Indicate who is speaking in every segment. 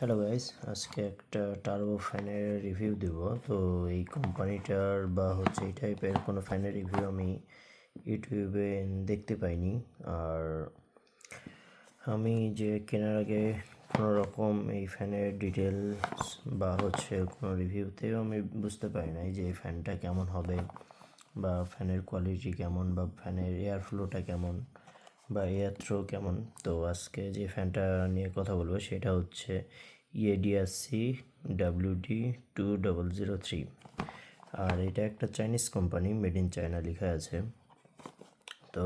Speaker 1: Hello guys, আজকে একটা turbo ফ্যানের রিভিউ দিব। তো এই কোম্পানিটার বা এই টাইপের কোনো ফ্যানের রিভিউ আমি ইউটিউবে দেখতে পাইনি। আর আমি যে কেনার আগে কোনো রকম এই ফ্যানের ডিটেলস বা কোনো রিভিউতেও আমি বুঝতে পারি নাই যে এই ফ্যানটা কেমন হবে বা ফ্যানের কোয়ালিটি কেমন বা ফ্যানের এয়ার ফ্লোটা কেমন বা এয়ার থ্রো কেমন। তো আজকে যে ফ্যানটা নিয়ে কথা বলবো সেটা হচ্ছে EADRC WD2003। আর এটা একটা Chinese company, made in China লেখা আছে। তো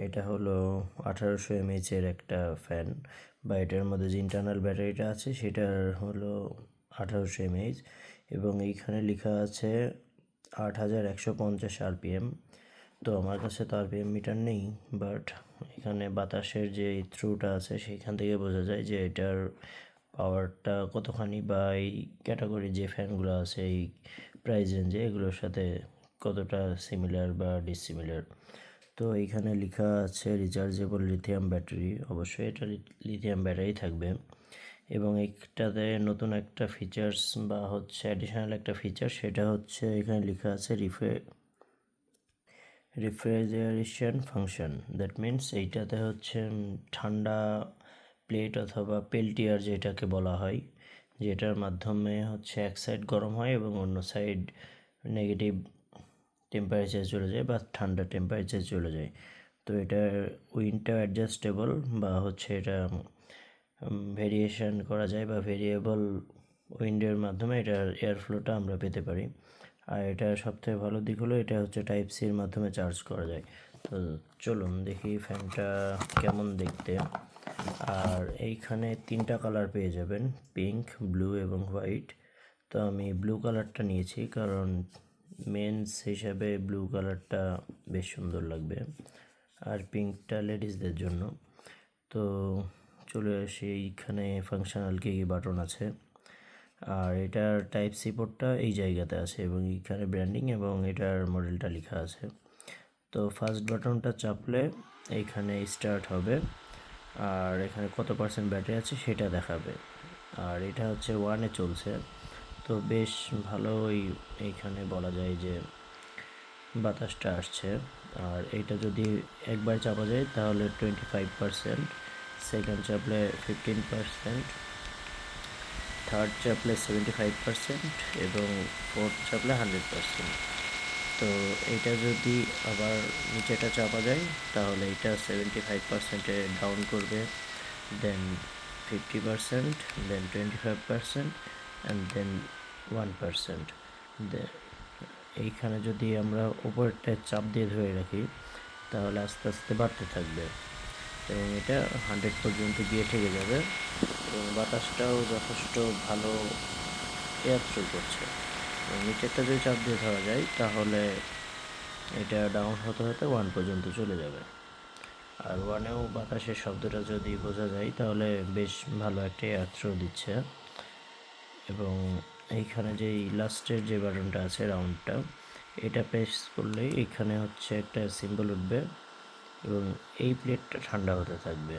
Speaker 1: এটা হলো 1800 mAh একটা ফ্যান, বা এটার মধ্যে যে ইন্টারনাল ব্যাটারিটা আছে সেটার হলো 1800 mAh, এবং এইখানে লেখা আছে 8150 RPM। তো আমার কাছে তো RPM মিটার নেই, বাট এখানে বাতাসের যে থ্রুটা আছে সেইখান থেকে বোঝা যায় যে এটার পাওয়ারটা কতখানি, বা এই ক্যাটাগরি যে ফ্যানগুলো আছে এই প্রাইস রেঞ্জে এগুলোর সাথে কতটা সিমিলার বা ডিসিমিলার। তো এইখানে লেখা আছে রিচার্জেবল লিথিয়াম ব্যাটারি, অবশ্যই এটা লিথিয়াম ব্যাটারি থাকবে। এবং এইটাতে নতুন একটা ফিচার্স বা অ্যাডিশনাল একটা ফিচার, সেটা হচ্ছে এখানে লেখা আছে রিফ্রিজারেশন ফাংশন। দ্যাট মিন্স এইটাতে ঠান্ডা প্লেট অথবা পেল্টিয়ার যেটাকে বলা হয়, যেটার মাধ্যমে এক সাইড গরম হয় এবং অন্য সাইড নেগেটিভ টেম্পারেচার চলে যায় বা ঠান্ডা টেম্পারেচার চলে যায়। তো এটার উইন্ডটা অ্যাডজাস্টেবল বা এটা ভেরিয়েশন করা যায়, বা ভেরিয়েবল উইন্ডের মাধ্যমে এটার এয়ার ফ্লোটা আমরা পেতে পারি। আর এটা সবথেকে ভালো দিক হলো এটা টাইপ সির মাধ্যমে চার্জ করা যায়। তো চলুন দেখি ফ্যানটা কেমন দেখতে। আর এইখানে 3টা কালার পেয়ে যাবেন, পিঙ্ক, ব্লু এবং হোয়াইট। তো আমি ব্লু কালারটা নিয়েছি কারণ মেন্স হিসাবে ব্লু কালারটা বেশ সুন্দর লাগবে, আর পিঙ্কটা লেডিসদের জন্য। তো চলে আসি, এইখানে ফাংশনাল কী কী বাটন আছে। আর এটার টাইপ সি পোর্টটা এই জায়গাতে আছে এবং এইখানে ব্র্যান্ডিং এবং এটার মডেলটা লেখা আছে। তো ফার্স্ট বাটনটা চাপলে এইখানে স্টার্ট হবে, আর এখানে কত পার্সেন্ট ব্যাটারি আছে সেটা দেখাবে। আর এটা 1-এ চলছে, তো বেশ ভালোই এইখানে বলা যায় যে বাতাসটা আসছে। আর এইটা যদি একবার চাপা যায় তাহলে 25%, সেকেন্ড চাপলে 15%, থার্ড চাপলে 75% এবং ফোর্থ চাপলে 100%। তো এটা যদি আবার নিচেটা চাপা যায় তাহলে এটা 75%-এ ডাউন করবে, দেন 50%, দেন 25% অ্যান্ড দেন 1%। এইখানে যদি আমরা উপরটা চাপ দিয়ে ধরে রাখি তাহলে আস্তে আস্তে বাড়তে থাকবে এবং এটা 100 পর্যন্ত গিয়ে ঠেকে যাবে এবং বাতাসটাও যথেষ্ট ভালো এয়ার থ্রু করছে। এবং নিচেরটা যদি চাপ দিয়ে ধরা যায় তাহলে এটা ডাউন হতে হতে 1 পর্যন্ত চলে যাবে। আর 1-এও বাতাসের শব্দটা যদি বোঝা যায় তাহলে বেশ ভালো একটা এয়ার থ্রো দিচ্ছে। এবং এইখানে যেই লাস্টের যে বাটনটা আছে রাউন্ডটা, এটা প্রেস করলেই এখানে একটা সিম্বল উঠবে এবং এই প্লেটটা ঠান্ডা হতে থাকবে।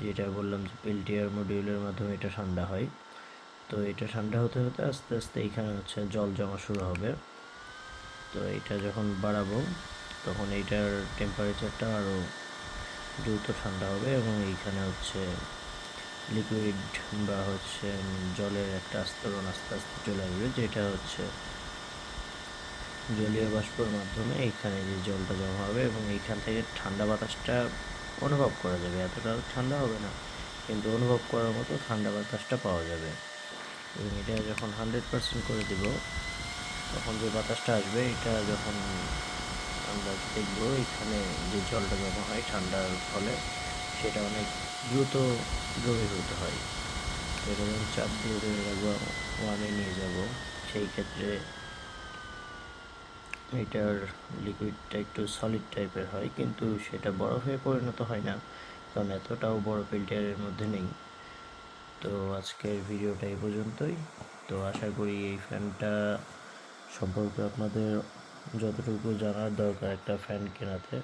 Speaker 1: যেটা বললাম যে পেল্টিয়ার মডিউলের মাধ্যমে এটা ঠান্ডা হয়। তো এটা ঠান্ডা হতে হতে আস্তে আস্তে এইখানে জল জমা শুরু হবে। তো এটা যখন বাড়াবো তখন এইটার টেম্পারেচারটা আরও দ্রুত ঠান্ডা হবে এবং এইখানে লিকুইড বা জলের একটা আস্তরণ আস্তে আস্তে চলে আসবে, যেটা জলীয় বাষ্পর মাধ্যমে এইখানে যে জলটা জমা হবে এবং এইখান থেকে ঠান্ডা বাতাসটা অনুভব করা যাবে। এতটা ঠান্ডা হবে না, কিন্তু অনুভব করার মতো ঠান্ডা বাতাসটা পাওয়া যাবে। এবং এটা যখন 100% করে দিব তখন যে বাতাসটা আসবে, এটা যখন আমরা দেখবো এখানে যে জলটা জমা হয় ঠান্ডার ফলে সেটা অনেক দ্রুত দ্রবীভূত হয়। এটা যখন চাপ দিয়ে ধরে রাখবো, 1-এ নিয়ে যাব, সেই ক্ষেত্রে এটার লিকুইডটা একটু সলিড টাইপের হয়, কিন্তু সেটা বরফে পরিণত হয় না কারণ এতটাও বড় ফিল্টারের মধ্যে নেই। তো আজকের ভিডিওটা এই পর্যন্তই। তো আশা করি এই ফ্যানটা সম্পর্কে আপনাদের যতটুকু জানার দরকার একটা ফ্যান কেনাতে,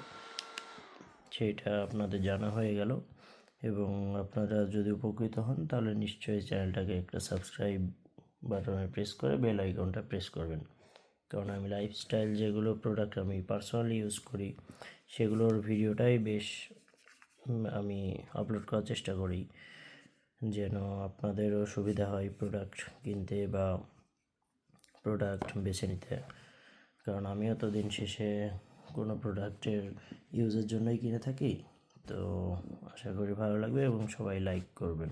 Speaker 1: সেইটা আপনাদের জানা হয়ে গেল। এবং আপনারা যদি উপকৃত হন তাহলে নিশ্চয়ই চ্যানেলটাকে একটা সাবস্ক্রাইব বাটনে প্রেস করে বেল আইকনটা প্রেস করবেন, কারণ আমি লাইফস্টাইল যেগুলো প্রোডাক্ট আমি পার্সোনালি ইউজ করি সেগুলোর ভিডিওটাই বেশ আমি আপলোড করার চেষ্টা করি, যেন আপনাদেরও সুবিধা হয় প্রোডাক্ট কিনতে বা প্রোডাক্ট বেছে নিতে। কারণ আমিও তো দিন শেষে কোনো প্রোডাক্টের ইউজের জন্যই কিনে থাকি। তো আশা করি ভালো লাগবে এবং সবাই লাইক করবেন।